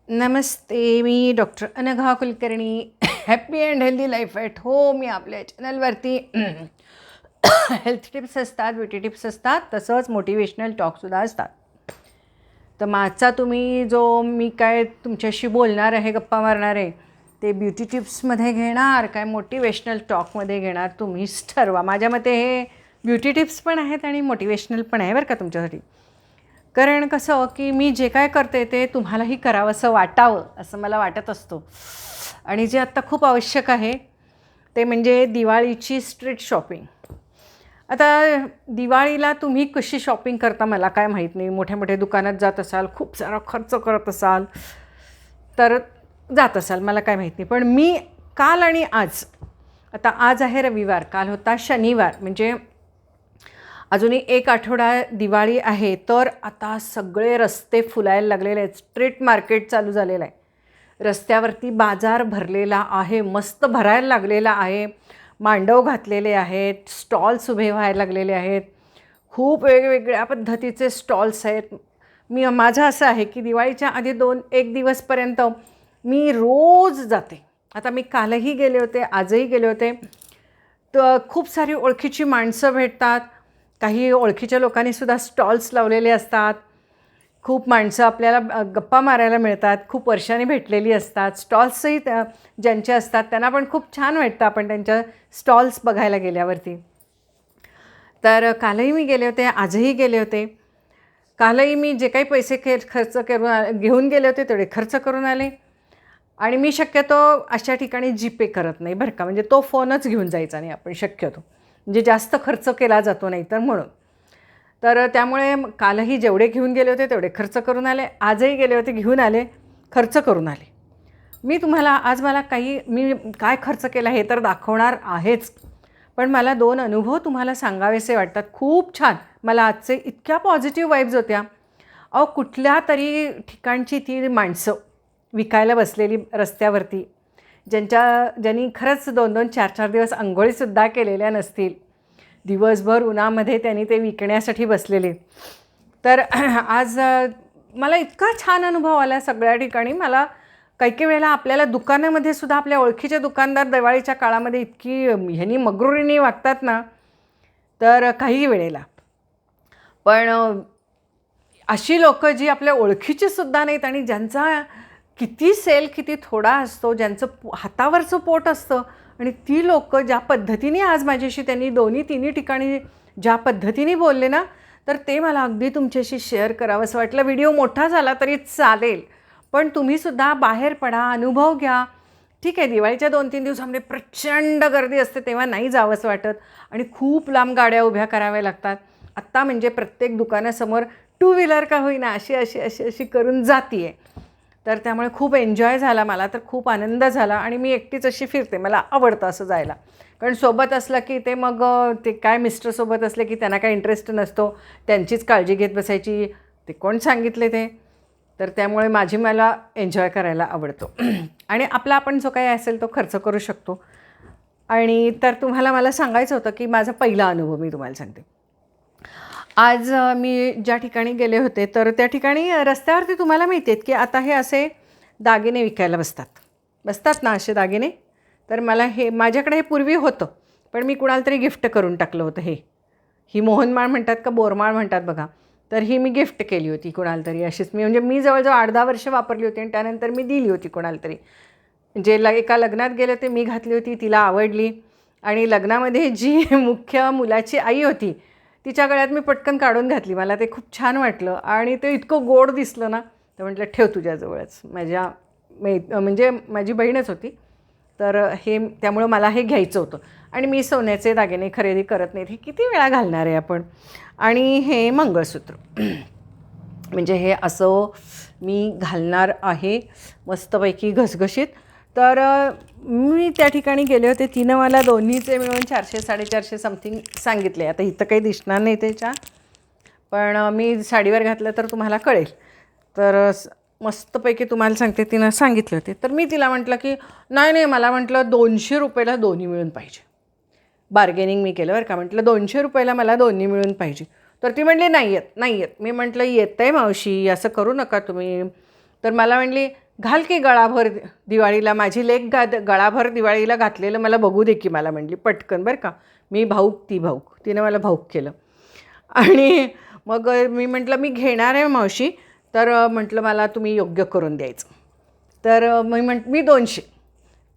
Namaste. Me doctor Anagha Kulkarni. Happy and healthy life at home या आपल्या चॅनलवरती हेल्थ टिप्स असतात, ब्युटी टिप्स असतात, तसंच मोटिवेशनल टॉकसुद्धा असतात. तर मागचा मी काय तुमच्याशी बोलणार आहे, गप्पा मारणार आहे, ते ब्युटी टिप्समध्ये घेणार काय मोटिवेशनल टॉकमध्ये घेणार, तुम्हीच ठरवा. माझ्या मते हे ब्युटी टिप्स पण आहेत आणि मोटिवेशनल पण आहे बरं का तुमच्यासाठी. कारण कसं की मी जे काय करते ते तुम्हालाही करावंसं वाटावं असं मला वाटत असतो. आणि जे आत्ता खूप आवश्यक आहे ते म्हणजे दिवाळीची स्ट्रीट शॉपिंग. आता दिवाळीला तुम्ही कशी शॉपिंग करता मला काय माहीत नाही. मोठ्या मोठ्या दुकानात जात असाल, खूप सारा खर्च करत असाल तर जात असाल, मला काय माहीत नाही. पण मी काल आणि आज, आता आज आहे रविवार, काल होता शनिवार, म्हणजे अजूनही एक आठवडा दिवाळी आहे. तर आता सगळे रस्ते फुलायला लागलेले आहेत. स्ट्रीट मार्केट चालू झालेलं आहे. रस्त्यावरती बाजार भरलेला आहे, मस्त भरायला लागलेला आहे. मांडव घातलेले आहेत, स्टॉल्स उभे व्हायला लागलेले आहेत. खूप वेगवेगळ्या पद्धतीचे स्टॉल्स आहेत. माझं असं आहे की दिवाळीच्या आधी एक दिवसपर्यंत मी रोज जाते. आता मी कालही गेले होते, आजही गेले होते. तर खूप सारी ओळखीची माणसं भेटतात. काही ओळखीच्या लोकांनीसुद्धा स्टॉल्स लावलेले असतात. खूप माणसं आपल्याला गप्पा मारायला मिळतात, खूप वर्षांनी भेटलेली असतात. स्टॉल्सही ज्यांचे असतात त्यांना पण खूप छान वाटतं आपण त्यांच्या स्टॉल्स बघायला गेल्यावरती. तर कालही मी गेले होते, आजही गेले होते. कालही मी जे काही पैसे खर्च करून घेऊन गेले होते तेवढे खर्च करून आले. आणि मी शक्यतो अशा ठिकाणी जीपे करत नाही बरं का, म्हणजे तो फोनच घेऊन जायचा नाही आपण शक्यतो, म्हणजे जास्त खर्च केला जातो नाही तर म्हणून. तर त्यामुळे कालही जेवढे घेऊन गेले होते तेवढे खर्च करून आले, आजही गेले होते घेऊन आले, खर्च करून आले. मी तुम्हाला आज मी काय खर्च केला हे तर दाखवणार आहेच, पण मला 2 अनुभव तुम्हाला सांगावेसे वाटतात. खूप छान, मला आजचे इतक्या पॉझिटिव्ह वाईब्स होत्या. अहो, कुठल्या तरी ठिकाणची ती माणसं विकायला बसलेली रस्त्यावरती, ज्यांनी खरंच 2-2, 4-4 दिवस अंघोळीसुद्धा केलेल्या नसतील, दिवसभर उन्हामध्ये त्यांनी ते विकण्यासाठी बसलेले. तर आज मला इतका छान अनुभव आला सगळ्या ठिकाणी. मला काही वेळेला आपल्याला दुकानामध्ये सुद्धा आपल्या ओळखीचे दुकानदार दिवाळीच्या काळामध्ये इतकी ह्यांनी मगरुरीने वागतात ना, तर काही वेळेला. पण अशी लोकं जी आपल्या ओळखीची सुद्धा नाहीत आणि ज्यांचा किती सेल किती थोडा असतो, ज्यांचं हातावरचं पोट असतं, आणि ती लोकं ज्या पद्धतीने आज माझ्याशी त्यांनी तिन्ही ठिकाणी ज्या पद्धतीने बोलले ना, तर ते मला अगदी तुमच्याशी शेअर करावंसं वाटलं. व्हिडिओ मोठा झाला तरी चालेल, पण तुम्हीसुद्धा बाहेर पडा, अनुभव घ्या. ठीक आहे, दिवाळीच्या 2-3 दिवसामध्ये प्रचंड गर्दी असते, तेव्हा नाही जावंसं वाटत आणि खूप लांब गाड्या उभ्या कराव्या लागतात. आत्ता म्हणजे प्रत्येक दुकानासमोर टू व्हीलर का होईना अशी करून जाते आहे. तर त्यामुळे खूप एन्जॉय झाला, मला तर खूप आनंद झाला. आणि मी एकटीच अशी फिरते, मला आवडतं असं जायला. कारण सोबत असलं की ते मग ते काय मिस्टरसोबत असले की त्यांना काय इंटरेस्ट नसतो, त्यांचीच काळजी घेत बसायची, ते कोण सांगितले ते. तर त्यामुळे मला एन्जॉय करायला आवडतो आणि आपण जो काही असेल तो खर्च करू शकतो. आणि तर तुम्हाला मला सांगायचं होतं की माझा पहिला अनुभव मी तुम्हाला सांगते. आज मी ज्या ठिकाणी गेले होते तर त्या ठिकाणी रस्त्यावरती तुम्हाला माहिती आहेत की आता हे असे दागिने विकायला बसतात ना असे दागिने. तर माझ्याकडे हे पूर्वी होतं, पण मी कुणाला तरी गिफ्ट करून टाकलं होतं. ही मोहनमाळ म्हणतात का बोरमाळ म्हणतात बघा, तर ही मी गिफ्ट केली होती कुणाला तरी अशीच. मी जवळजवळ 8-10 वर्ष वापरली होती आणि त्यानंतर मी दिली होती कोणाला तरी. एका लग्नात गेले होते, मी घातली होती, तिला आवडली. आणि लग्नामध्ये जी मुख्य मुलाची आई होती तिच्या गळ्यात मी पटकन काढून घातली. मला ते खूप छान वाटलं आणि ते इतकं गोड दिसलं ना, तर म्हटलं ठेव तुझ्याजवळच. म्हणजे माझी बहीणच होती, तर त्यामुळं मला हे घ्यायचं होतं. आणि मी सोन्याचे दागिने खरेदी करत नाहीत, हे किती वेळा घालणार आहे आपण. आणि हे मंगळसूत्र म्हणजे हे असं मी घालणार आहे मस्तपैकी घसघशीत. तर मी त्या ठिकाणी गेले होते. तिनं मला दोन्हीचे मिळून 400-450 समथिंग सांगितले. आता इथं काही दिसणार नाही त्याच्या, पण मी साडीवर घातलं तर तुम्हाला कळेल. तर मस्तपैकी तुम्हाला सांगते, तिनं सांगितले होते. तर मी तिला म्हटलं की नाही, मला म्हटलं 200 रुपयाला दोन्ही मिळून पाहिजे. बार्गेनिंग मी केलं बरं का, म्हटलं 200 रुपयाला मला दोन्ही मिळून पाहिजे. तर ती म्हणली नाही येत. मी म्हटलं येत आहे मावशी, असं करू नका तुम्ही. तर मला म्हणली घाल की गळाभर दिवाळीला, माझी लेक गळाभर दिवाळीला घातलेलं मला बघू दे की मला म्हणली पटकन बरं का. मी भाऊक ती भाऊक, तिनं मला भाऊक केलं. आणि मग मी म्हटलं मी घेणार आहे मावशी, तर म्हटलं मला तुम्ही योग्य करून द्यायचं. तर मी 200,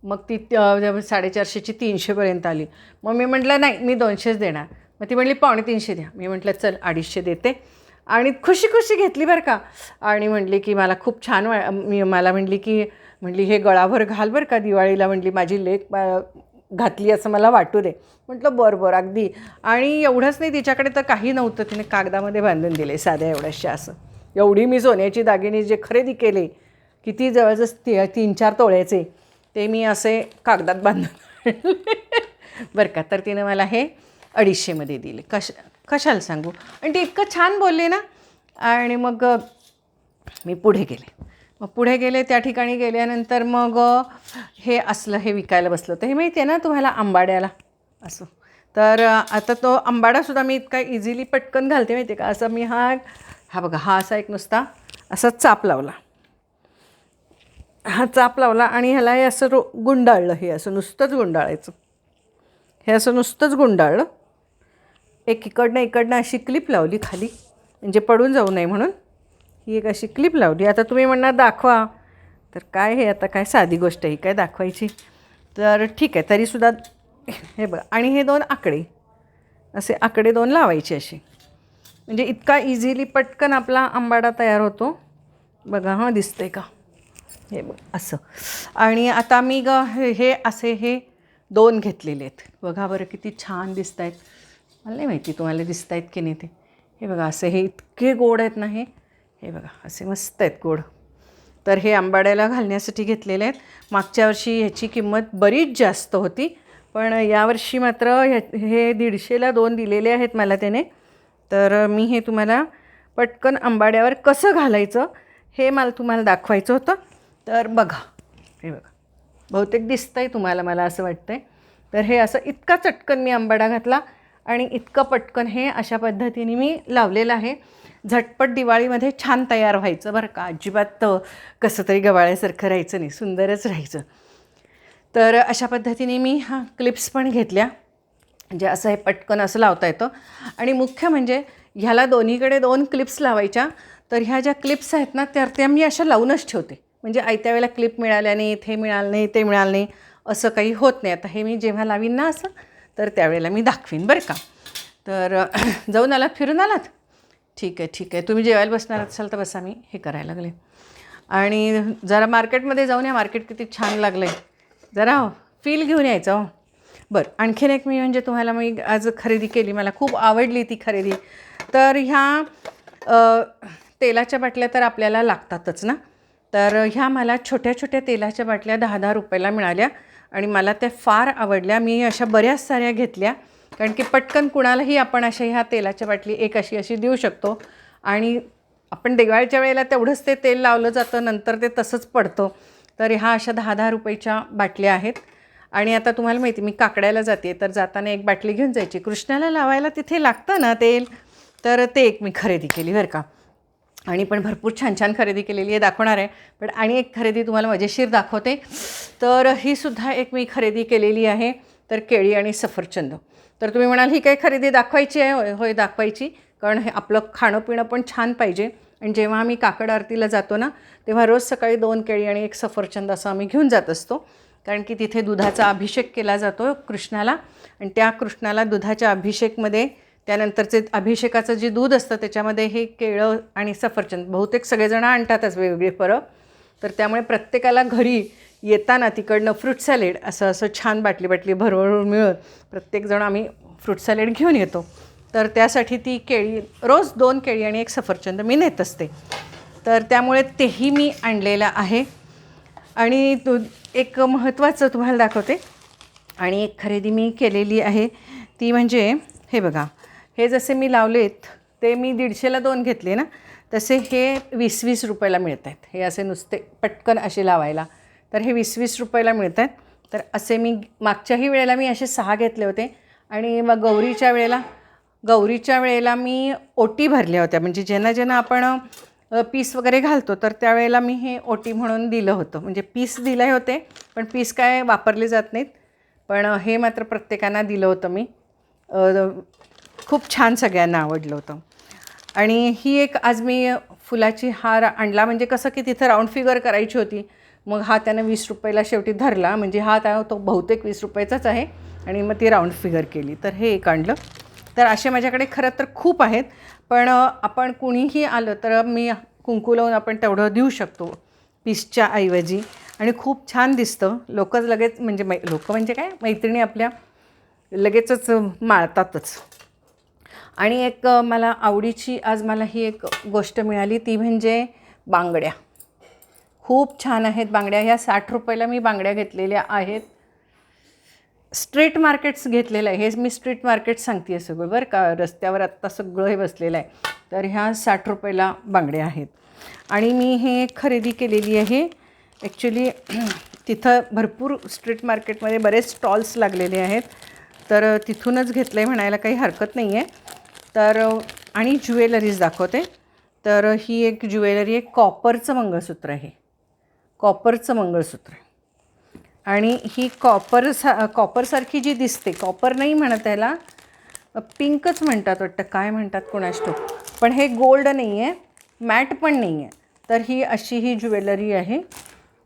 मग ती 450ची 300पर्यंत आली. मग मी म्हटलं नाही मी 200च देणार. मग ती म्हटली 250 द्या. मी म्हटलं चल 250 देते. आणि खुशी खुशी घेतली बरं का. आणि म्हटली की मला खूप छान मला म्हटली हे गळाभर घाल बरं का दिवाळीला, म्हटली माझी लेक घातली असं मला वाटू दे. म्हटलं बरं बरं अगदी. आणि एवढंच नाही, तिच्याकडे तर काही नव्हतं, तिने कागदामध्ये बांधून दिले साध्या एवढ्याशा असं. एवढी मी सोन्याची दागिने जे खरेदी केले, किती जवळजवळ 3-4 तोळ्याचे, ते मी असे कागदात बांधून बरं का. तर तिनं मला हे 250मध्ये दिले. कशाला सांगू. आणि ते इतकं छान बोलले ना. आणि मग मी पुढे गेले. त्या ठिकाणी गेल्यानंतर मग हे असलं हे विकायला बसलं होतं. हे माहिती आहे ना तुम्हाला आंबाड्याला असं. तर आता तो आंबाडासुद्धा मी इतका इझिली पटकन घालते माहिती आहे का. असं मी हा बघा, हा असा एक नुसता असा चाप लावला, आणि ह्याला हे असं गुंडाळलं. हे असं नुसतंच गुंडाळायचं. हे असं नुसतंच गुंडाळलं. एक इकडनं अशी क्लिप लावली खाली, म्हणजे पडून जाऊ नये म्हणून ही एक अशी क्लिप लावली. आता तुम्ही म्हणणार दाखवा, तर काय हे आता काय साधी गोष्ट ही काय दाखवायची. तर ठीक आहे, तरीसुद्धा हे बघा. आणि हे 2 आकडे, असे आकडे 2 लावायचे असे, म्हणजे इतका इझिली पटकन आपला आंबाडा तयार होतो. बघा हां, दिसतंय का हे बघ असं. आणि आता मी हे असे हे 2 घेतलेले आहेत. बघा बरं किती छान दिसत आहेत. मला नाही माहिती तुम्हाला दिसत आहेत की नाही ते. हे बघा असे हे इतके गोड आहेत ना हे बघा असे मस्त आहेत गोड. तर हे आंबाड्याला घालण्यासाठी घेतलेले आहेत. मागच्या वर्षी ह्याची किंमत बरीच जास्त होती, पण यावर्षी मात्र हे 150ला 2 दिलेले आहेत मला त्याने. तर मी हे तुम्हाला पटकन आंबाड्यावर कसं घालायचं हे तुम्हाला दाखवायचं होतं. तर बघा, हे बघा बहुतेक दिसतं आहे तुम्हाला, मला असं वाटतं आहे. तर हे असं इतका चटकन मी आंबाडा घातला आणि इतकं पटकन हे अशा पद्धतीने मी लावलेलं आहे. झटपट दिवाळीमध्ये छान तयार व्हायचं बरं का. अजिबात कसं तरी गवाळ्यासारखं राहायचं नाही, सुंदरच राहायचं. तर अशा पद्धतीने मी क्लिप्स पण घेतल्या, म्हणजे असं हे पटकन असं लावता येतं. आणि मुख्य म्हणजे ह्याला दोन्हीकडे 2 क्लिप्स लावायच्या. तर ह्या ज्या क्लिप्स आहेत ना त्या मी अशा लावूनच ठेवते, म्हणजे आयत्या वेळेला क्लिप मिळाल्या नाही, हे मिळालं नाही, ते मिळालं नाही, असं काही होत नाही. आता हे मी जेव्हा लावीन ना असं, तर त्यावेळेला मी दाखवीन बरं का. तर जाऊन आलात, फिरून आलात, ठीक आहे. तुम्ही जेवायला बसणार असाल तर बसा, मी हे करायला लागले. आणि जरा मार्केटमध्ये जाऊन या, मार्केट किती छान लागलं आहे, जरा फील घेऊन यायचं हो. बरं, आणखीन एक मी म्हणजे तुम्हाला मी आज खरेदी केली, मला खूप आवडली ती खरेदी. तर ह्या तेलाच्या बाटल्या तर आपल्याला लागतातच ना. तर ह्या मला छोट्या तेलाच्या बाटल्या 10-10 रुपयाला मिळाल्या आणि मला त्या फार आवडल्या. मी अशा बऱ्याच साऱ्या घेतल्या, कारण की पटकन कुणालाही आपण अशा ह्या तेलाच्या बाटली एक अशी देऊ शकतो. आणि आपण दिवाळीच्या वेळेला तेवढंच ते तेल लावलं जातं, नंतर ते तसंच पडतं. तर ह्या अशा 10-10 रुपयाच्या बाटल्या आहेत. आणि आता तुम्हाला माहिती मी काकड्याला जाते, तर जाताना एक बाटली घेऊन जायची. कृष्णाला लावायला तिथे लागतं ना तेल, तर ते एक मी खरेदी केली बरं का. आणि पण भरपूर छान खरेदी केलेली आहे, दाखवणार आहे. पण आणि एक खरेदी तुम्हाला मजेशीर दाखवते. तर ही सुद्धा एक मी खरेदी केलेली आहे, तर केळी आणि सफरचंद. तर तुम्ही म्हणाल ही काय खरेदी दाखवायची आहे. होय दाखवायची, कारण हे आपलं खाणं पिणं पण छान पाहिजे. आणि जेव्हा आम्ही काकड आरतीला जातो ना, तेव्हा रोज सकाळी 2 केळी आणि 1 सफरचंद असं आम्ही घेऊन जात असतो, कारण की तिथे दुधाचा अभिषेक केला जातो कृष्णाला. आणि त्या कृष्णाला दुधाच्या अभिषेकमध्ये त्यानंतरचे अभिषेकाचं जे दूध असतं त्याच्यामध्ये हे केळं आणि सफरचंद बहुतेक सगळेजण आणतातच वेगवेगळे फरं. तर त्यामुळे प्रत्येकाला घरी येताना तिकडनं फ्रूट सॅलेड असं छान बाटली भरभरून मिळून प्रत्येकजण आम्ही फ्रूट सॅलेड घेऊन येतो. तर त्यासाठी ती केळी रोज 2 केळी आणि 1 सफरचंद मी नेत असते. तर त्यामुळे तेही मी आणलेलं आहे. आणि एक महत्त्वाचं तुम्हाला दाखवते. आणि एक खरेदी मी केलेली आहे ती म्हणजे हे बघा, हे जसे मी लावलेत ते मी 150ला 2 घेतले ना, तसे हे 20-20 रुपयाला मिळत आहेत. हे असे नुसते पटकन असे लावायला, तर हे 20-20 रुपयाला मिळत आहेत. तर असे मी मागच्याही वेळेला मी असे 6 घेतले होते. आणि मग गौरीच्या वेळेला मी ओटी भरल्या होत्या, म्हणजे ज्यांना आपण पीस वगैरे घालतो, तर त्यावेळेला मी हे ओटी म्हणून दिलं होतं. म्हणजे पीस दिले होते, पण पीस काय वापरले जात नाहीत, पण हे मात्र प्रत्येकांना दिलं होतं मी. खूप छान सगळ्यांना आवडलं होतं. आणि ही एक आज मी फुलाची हार आणला, म्हणजे कसं की तिथं राऊंड फिगर करायची होती. मग हा त्यानं 20 रुपयाला शेवटी धरला, म्हणजे हा तो बहुतेक 20 रुपयाचाच आहे, आणि मग ती राऊंड फिगर केली. तर हे एक आणलं. तर असे माझ्याकडे खरं तर खूप आहेत, पण आपण कुणीही आलं तर मी कुंकू लावून आपण तेवढं देऊ शकतो पीसच्या ऐवजी, आणि खूप छान दिसतं. लोकच लगेच म्हणजे लोक म्हणजे काय, मैत्रिणी आपल्या लगेचच माळतातच. आणि एक मला आवडीची आज मला ही एक गोष्ट मिळाली, ती म्हणजे बांगड्या. खूप छान आहेत बांगड्या. ह्या 60 रुपयाला मी बांगड्या घेतलेल्या आहेत. स्ट्रीट मार्केट्स घेतलेलं आहे, हे मी स्ट्रीट मार्केट सांगते आहे सगळं बरं का, रस्त्यावर आत्ता सगळं हे बसलेलं आहे. तर ह्या 60 रुपयाला बांगड्या आहेत. आणि मी हे खरेदी केलेली आहे ॲक्च्युली. तिथं भरपूर स्ट्रीट मार्केटमध्ये बरेच स्टॉल्स लागलेले आहेत, तर तिथूनच घेतलं आहे म्हणायला काही हरकत नाही आहे. तर आणि ज्वेलरीज दाखवते. तर ही एक ज्वेलरी आहे, कॉपरचं मंगळसूत्र आहे, कॉपरचं मंगळसूत्र आहे. आणि ही कॉपरसारखी जी दिसते, कॉपर नाही म्हणत त्याला, पिंकच म्हणतात वाटतं, काय म्हणतात कोणास ठाऊक, पण हे गोल्ड नाही आहे, मॅट पण नाही आहे. तर ही अशी ही ज्वेलरी आहे.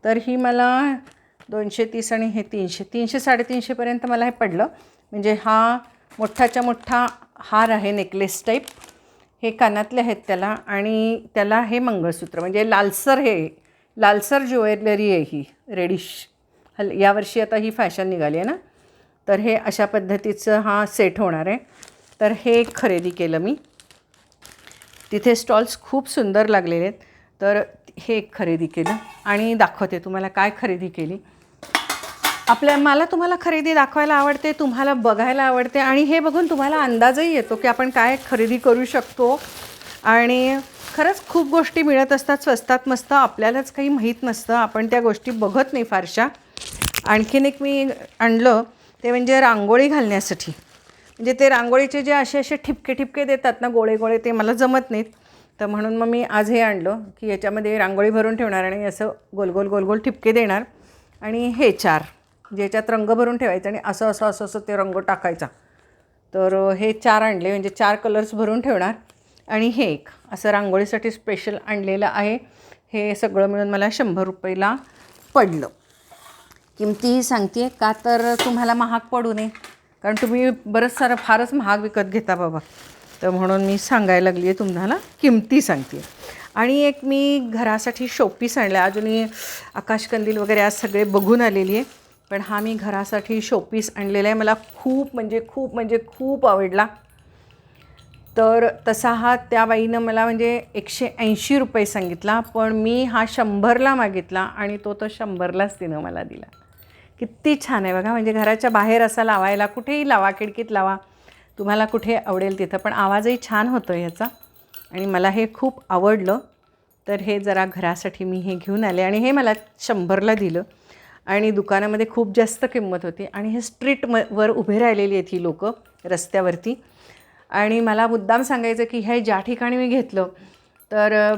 तर ही मला 230 आणि हे 300 350पर्यंत मला हे पडलं. म्हणजे हा मोठाच्या मोठा हार आहे, नेकलेस टाईप. हे कानातले आहेत त्याला, आणि त्याला हे मंगळसूत्र, म्हणजे लालसर ज्वेलरी आहे ही, रेडिश. यावर्षी आता ही फॅशन निघाली आहे ना, तर हे अशा पद्धतीचं हा सेट होणार आहे. तर हे एक खरेदी केलं मी. तिथे स्टॉल्स खूप सुंदर लागलेले आहेत, तर हे एक खरेदी केलं. आणि दाखवते तुम्हाला काय खरेदी केली. मला तुम्हाला खरेदी दाखवायला आवडते, तुम्हाला बघायला आवडते, आणि हे बघून तुम्हाला अंदाजही येतो की आपण काय खरेदी करू शकतो. आणि खरंच खूप गोष्टी मिळत असतात स्वस्तात मस्त, आपल्यालाच काही माहीत नसतं, आपण त्या गोष्टी बघत नाही फारशा. आणखीन एक मी आणलं ते म्हणजे रांगोळी घालण्यासाठी. म्हणजे ते रांगोळीचे जे असे ठिपके देतात ना, गोळे ते मला जमत नाहीत. तर म्हणून मग मी आज हे आणलं की याच्यामध्ये रांगोळी भरून ठेवणार आणि असं गोल ठिपके देणार. आणि हे 4 ज्याच्यात रंग भरून ठेवायचं आणि असं ते रंग टाकायचा. तर हे 4 आणले, म्हणजे 4 कलर्स भरून ठेवणार. आणि हे एक असं रांगोळीसाठी स्पेशल आणलेलं आहे. हे सगळं मिळून मला 100 रुपयाला पडलं. किमती सांगते का तर तुम्हाला महाग पडू नये, कारण तुम्ही बरंच सारं फारच महाग विकत घेता बाबा, तर म्हणून मी सांगायला लागली आहे तुम्हाला, किमती सांगते. आणि एक मी घरासाठी शोपीस आणला. अजूनही आकाशकंदील वगैरे आज सगळे बघून आलेली आहे, पण हा मी घरासाठी शोपीस आणलेला आहे. मला खूप आवडला. तर तसा हा त्या बाईनं मला म्हणजे 180 रुपये सांगितला, पण मी हा 100ला मागितला आणि तो 100लाच तिनं मला दिला. किती छान आहे बघा. म्हणजे घराच्या बाहेर असा लावायला, कुठेही लावा, खिडकीत लावा, तुम्हाला कुठे आवडेल तिथं. पण आवाजही छान होतो याचा, आणि मला हे खूप आवडलं. तर हे जरा घरासाठी मी हे घेऊन आले, आणि हे मला 100ला दिलं. आणि दुकानामध्ये खूप जास्त किंमत होती. आणि हे वर उभे राहिलेली आहेत ही लोकं रस्त्यावरती. आणि मला मुद्दाम सांगायचं की हे ज्या ठिकाणी मी घेतलं, तर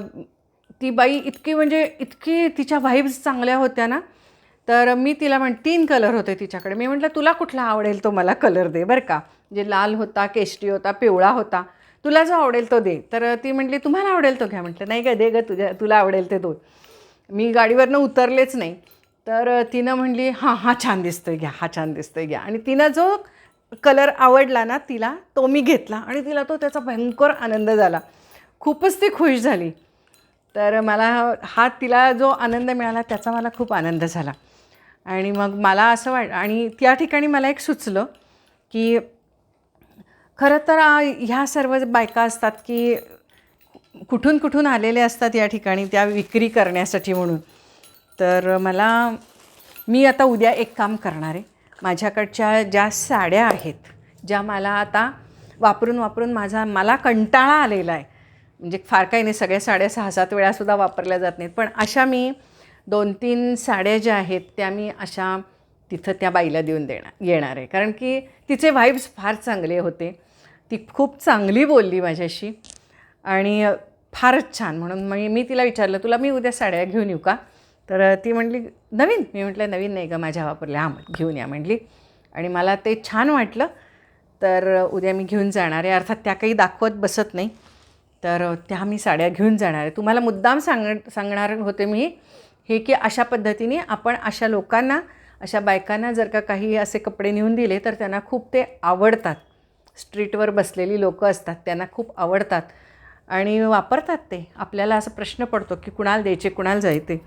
ती बाई इतकी तिच्या व्हाईब्स चांगल्या होत्या ना. तर मी तिला 3 कलर होते तिच्याकडे. मी म्हटलं तुला कुठला आवडेल तो मला कलर दे बरं का. म्हणजे लाल होता, केशरी होता, पिवळा होता, तुला जो आवडेल तो दे. तर ती म्हटली तुम्हाला आवडेल तो घ्या. म्हटलं नाही दे तुला आवडेल ते 2. मी गाडीवरनं उतरलेच नाही. तर तिनं म्हटली हां छान दिसतोय घ्या, हा छान दिसतोय घ्या. आणि तिनं जो कलर आवडला ना तिला, तो मी घेतला, आणि तिला त्याचा भयंकर आनंद झाला. खूपच ती खुश झाली. तर मला तिला जो आनंद मिळाला त्याचा मला खूप आनंद झाला. आणि मग मला असं आणि त्या ठिकाणी मला एक सुचलं की खरं तर ह्या सर्व बायका असतात की कुठून आलेले असतात या ठिकाणी त्या विक्री करण्यासाठी म्हणून. तर मी आता उद्या एक काम करणार आहे. माझ्याकडच्या ज्या साड्या आहेत, ज्या मला आता वापरून मला कंटाळा आलेला आहे. म्हणजे फार काही नाही, सगळ्या साड्या 6-7 वेळासुद्धा वापरल्या जात नाहीत, पण अशा मी 2-3 साड्या ज्या आहेत त्या मी अशा तिथं त्या बाईला देऊन येणार आहे. कारण की तिचे व्हाईब्स फार चांगले होते. ती खूप चांगली बोलली माझ्याशी, आणि फारच छान. म्हणून मी तिला विचारलं, तुला मी उद्या साड्या घेऊन येऊ का? तर ती म्हटली नवीन. मी म्हटलं नवीन नाही गं, माझ्या वापरल्या. हां घेऊन या म्हटली. आणि मला ते छान वाटलं. तर उद्या मी घेऊन जाणार आहे. अर्थात त्या काही दाखवत बसत नाही, तर त्या मी साड्या घेऊन जाणार आहे. तुम्हाला मुद्दाम सांगणार होते मी हे, की अशा पद्धतीने आपण अशा लोकांना, अशा बायकांना जर का काही असे कपडे नेऊन दिले तर त्यांना खूप ते आवडतात. स्ट्रीटवर बसलेली लोकं असतात, त्यांना खूप आवडतात आणि वापरतात ते. आपल्याला असा प्रश्न पडतो की कुणाला द्यायचे, कुणाला जायचे.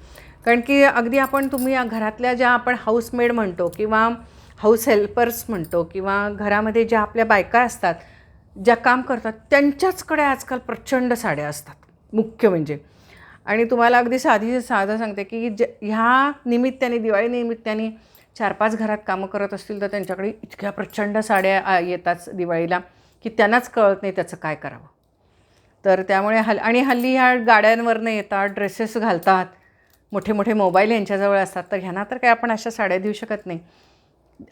कारण की अगदी तुम्ही घरातल्या ज्या आपण हाऊसमेड म्हणतो किंवा हाऊस हेल्पर्स म्हणतो किंवा घरामध्ये ज्या आपल्या बायका असतात, ज्या काम करतात, त्यांच्याचकडे आजकाल प्रचंड साड्या असतात मुख्य म्हणजे. आणि तुम्हाला अगदी साधं सांगते की ह्या निमित्ताने, दिवाळी निमित्ताने 4-5 घरात कामं करत असतील तर त्यांच्याकडे इतक्या प्रचंड साड्या येतात दिवाळीला की त्यांनाच कळत नाही त्याचं काय करावं. तर त्यामुळे आणि हल्ली ह्या गाड्यांवरनं येतात, ड्रेसेस घालतात, मोठे मोठे मोबाईल यांच्याजवळ असतात, तर ह्यांना तर काय आपण अशा साड्या देऊ शकत नाही.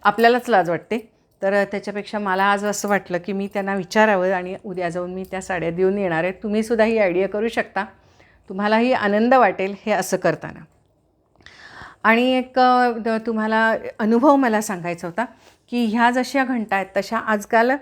आपल्यालाच लाज वाटते. तर त्याच्यापेक्षा मला आज असं वाटलं की मी त्यांना विचारावं आणि उद्या जाऊन मी त्या साड्या देऊन येणार आहे. तुम्हीसुद्धा ही आयडिया करू शकता, तुम्हालाही आनंद वाटेल हे असं करताना. आणि एक तुम्हाला अनुभव मला सांगायचा होता की ह्या जशा घंटा आहेत तशा आजकाल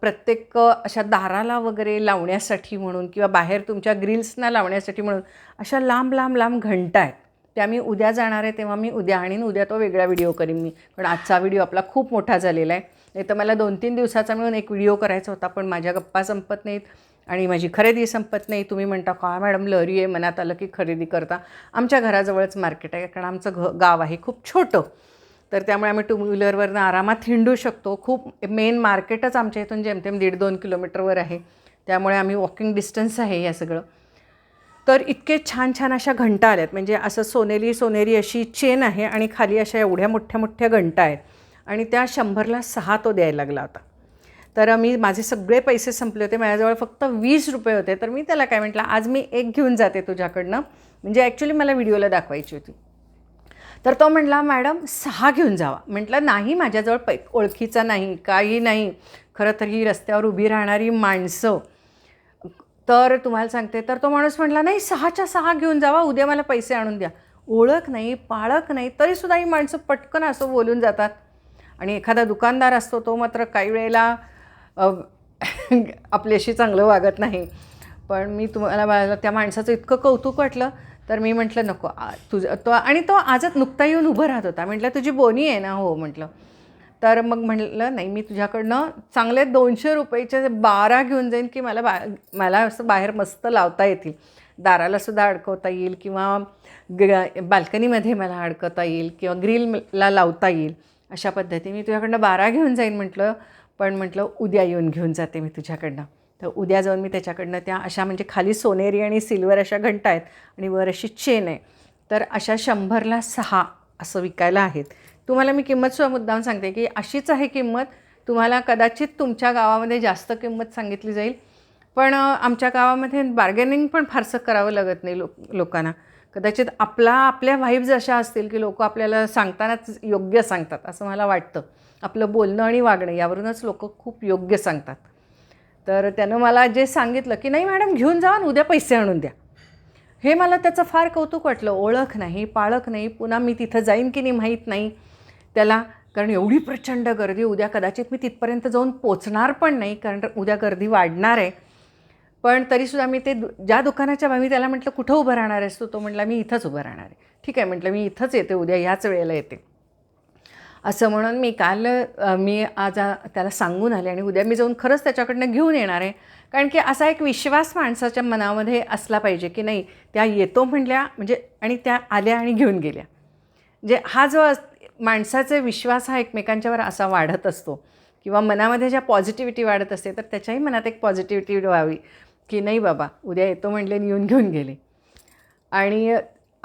प्रत्येक अशा दाराला वगैरे लावण्यासाठी म्हणून किंवा बाहेर तुमच्या ग्रिल्सना लावण्यासाठी म्हणून अशा लांब लांब लांब घंटा आहेत. त्या मी उद्या जाणार आहे तेव्हा मी उद्या आणीन. उद्या तो वेगळा व्हिडिओ करीन मी, कारण आजचा व्हिडिओ आपला खूप मोठा झालेला आहे. नाही तर मला 2-3 दिवसाचा मिळून एक व्हिडिओ करायचा होता, पण माझ्या गप्पा संपत नाहीत आणि माझी खरेदी संपत नाही. तुम्ही म्हणता का मॅडम लहरी आहे, मनात आलं की खरेदी करता. आमच्या घराजवळच मार्केट आहे, कारण आमचं गाव आहे खूप छोटं, तर त्यामुळे आम्ही 2 व्हीलरवरनं आरामात हिंडू शकतो. खूप मेन मार्केटच आमच्या इथून जेमतेम 1.5-2 किलोमीटरवर आहे, त्यामुळे आम्ही वॉकिंग डिस्टन्स आहे या सगळं. तर इतके छान छान अशा घंटा आल्यात, म्हणजे असं सोनेरी अशी चेन आहे आणि खाली अशा एवढ्या मोठ्या मोठ्या घंटा आहेत आणि त्या 100ला 6 तो द्यायला लागला होता. तर माझे सगळे पैसे संपले होते, माझ्याजवळ फक्त 20 रुपये होते. तर मी त्याला काय म्हटलं, आज मी एक घेऊन जाते तुझ्याकडनं, म्हणजे ॲक्च्युली मला व्हिडिओला दाखवायची होती. तर तो म्हटला मॅडम 6 घेऊन जावा. म्हटलं नाही, माझ्याजवळ ओळखीचा नाही, काही नाही. खरं तर ही रस्त्यावर उभी राहणारी माणसं, तर तुम्हाला सांगते. तर तो माणूस म्हटला नाही 6च्या 6 घेऊन जावा, उद्या मला पैसे आणून द्या. ओळख नाही, पाळख नाही, तरीसुद्धा ही माणसं पटकन असं बोलून जातात. आणि एखादा दुकानदार असतो तो मात्र काही वेळेला आपल्याशी चांगलं वागत नाही. पण मी मला त्या माणसाचं इतकं कौतुक वाटलं, तर मी म्हटलं नको तुझं तो. आणि तो आजच नुकता येऊन उभं राहत होता. म्हटलं तुझी बोनी आहे ना? हो म्हटलं. तर मग म्हटलं नाही, मी तुझ्याकडनं चांगले 200 रुपयाचे 12 घेऊन जाईन की मला असं बाहेर मस्त लावता येतील, दारालासुद्धा अडकवता येईल किंवा बाल्कनीमध्ये मला अडकवता येईल किंवा ग्रिलला लावता येईल, अशा पद्धतीने मी तुझ्याकडनं 12 घेऊन जाईन म्हटलं. पण म्हटलं उद्या येऊन घेऊन जाते मी तुझ्याकडनं. तर उद्या जाऊन मी त्याच्याकडनं त्या अशा, म्हणजे खाली सोनेरी आणि सिल्वर अशा घंटा आहेत आणि वर अशी चेन आहे, तर अशा 100ला 6 असं विकायला आहेत. तुम्हाला मी किंमतसुद्धा मुद्दाम सांगते की अशीच आहे किंमत. तुम्हाला कदाचित तुमच्या गावामध्ये जास्त किंमत सांगितली जाईल, पण आमच्या गावामध्ये बार्गेनिंग पण फारसं करावं लागत नाही लोकांना. कदाचित आपल्या व्हाईब्स अशा असतील की लोक आपल्याला सांगतानाच योग्य सांगतात असं मला वाटतं. आपलं बोलणं आणि वागणं यावरूनच लोक खूप योग्य सांगतात. तर त्यानं मला जे सांगितलं की नाही मॅडम घेऊन जा आणि उद्या पैसे आणून द्या, हे मला त्याचं फार कौतुक वाटलं. ओळख नाही, पाळख नाही, पुन्हा मी तिथं जाईन की नाही माहीत नाही त्याला, कारण एवढी प्रचंड गर्दी. उद्या कदाचित मी तिथपर्यंत जाऊन पोचणार पण नाही, कारण उद्या गर्दी वाढणार आहे. पण तरीसुद्धा मी ते ज्या दुकानाच्या मी त्याला म्हटलं कुठं उभं राहणार आहेस तू? तो म्हटला मी इथंच उभं राहणार आहे. ठीक आहे म्हटलं, मी इथंच येते, उद्या ह्याच वेळेला येते. असं म्हणून मी काल मी आज त्याला सांगून आले आणि उद्या मी जाऊन खरंच त्याच्याकडनं घेऊन येणार आहे. कारण की असा एक विश्वास माणसाच्या मनामध्ये असला पाहिजे की नाही, त्या येतो म्हटल्या म्हणजे, आणि त्या आल्या आणि घेऊन गेल्या. म्हणजे हा जो माणसाचा विश्वास हा एकमेकांच्यावर असा वाढत असतो किंवा मनामध्ये ज्या पॉझिटिव्हिटी वाढत असते, तर त्याच्याही मनात एक पॉझिटिव्हिटी व्हावी की नाही बाबा उद्या येतो म्हटले येऊन घेऊन गेले. आणि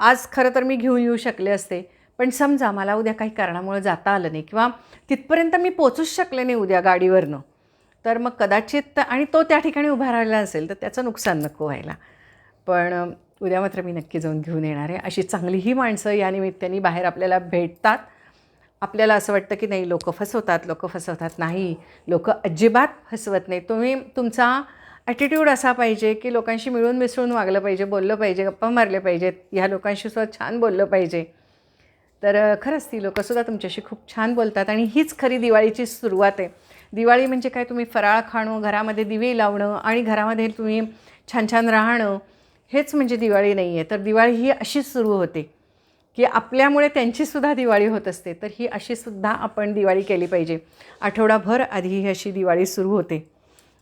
आज खरं तर मी घेऊन येऊ शकले असते, पण समजा मला उद्या काही कारणामुळे जाता आलं नाही किंवा तिथपर्यंत मी पोचूच शकले नाही उद्या गाडीवरनं, तर मग कदाचित, आणि तो त्या ठिकाणी उभा राहिला असेल तर त्याचं नुकसान नको व्हायला. पण उद्या मात्र मी नक्की जाऊन घेऊन येणार आहे. अशी चांगलीही माणसं या निमित्ताने बाहेर आपल्याला भेटतात. आपल्याला असं वाटतं की नाही लोक फसवतात. नाही, लोक अजिबात फसवत नाही. तुम्ही तुमचा ॲटिट्यूड असा पाहिजे की लोकांशी मिळून मिसळून वागलं पाहिजे, बोललं पाहिजे, गप्पा मारले पाहिजेत, ह्या लोकांशी सुद्धा छान बोललं पाहिजे. तर खरंच ती लोकंसुद्धा तुमच्याशी खूप छान बोलतात आणि हीच खरी दिवाळीची सुरुवात आहे. दिवाळी म्हणजे काय, तुम्ही फराळ खाणं, घरामध्ये दिवे लावणं आणि घरामध्ये तुम्ही छान छान राहणं, हेच म्हणजे दिवाळी नाही आहे. तर दिवाळी ही अशीच सुरू होते की आपल्यामुळे त्यांचीसुद्धा दिवाळी होत असते. तर ही अशीसुद्धा आपण दिवाळी केली पाहिजे. आठवडाभर आधी ही अशी दिवाळी सुरू होते.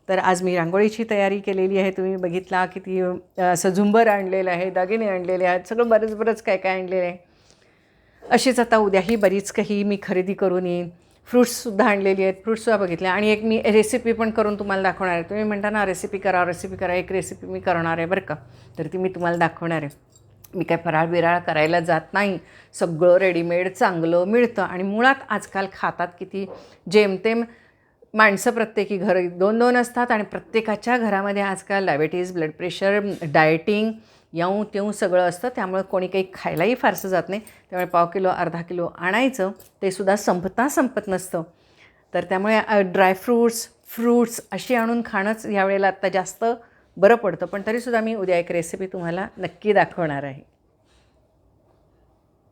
तर आज मी रांगोळीची तयारी केलेली आहे. तुम्ही बघितला किती असं झुंबर आणलेलं आहे, दागिने आणलेले आहेत, सगळं बरंच काय काय आणलेलं आहे. अशीच आता उद्याही बरीच काही मी खरेदी करून येईन. फ्रुट्ससुद्धा आणलेली आहेत, फ्रुट्ससुद्धा बघितले आणि एक मी रेसिपी पण करून तुम्हाला दाखवणार आहे. तुम्ही म्हणता ना रेसिपी करा. एक रेसिपी मी करणार आहे बरं का, तर ती मी तुम्हाला दाखवणार आहे. मी काय फराळ बिराळ करायला जात नाही. सगळं रेडीमेड चांगलं मिळतं आणि मुळात आजकाल खातात किती जेमतेम माणसं, प्रत्येकी घरी 2-2 असतात आणि प्रत्येकाच्या घरामध्ये आजकाल डायबिटीज, ब्लड प्रेशर, डायटिंग याऊ तेऊ सगळं असतं. त्यामुळे कोणी काही खायलाही फारसं जात नाही. त्यामुळे पाव किलो अर्धा किलो आणायचं, ते सुद्धा संपत नसतं. तर त्यामुळे फ्रूट्स अशी आणून खाणंच यावेळेला आत्ता जास्त बरं पडतं. पण तरीसुद्धा मी उद्या एक रेसिपी तुम्हाला नक्की दाखवणार आहे.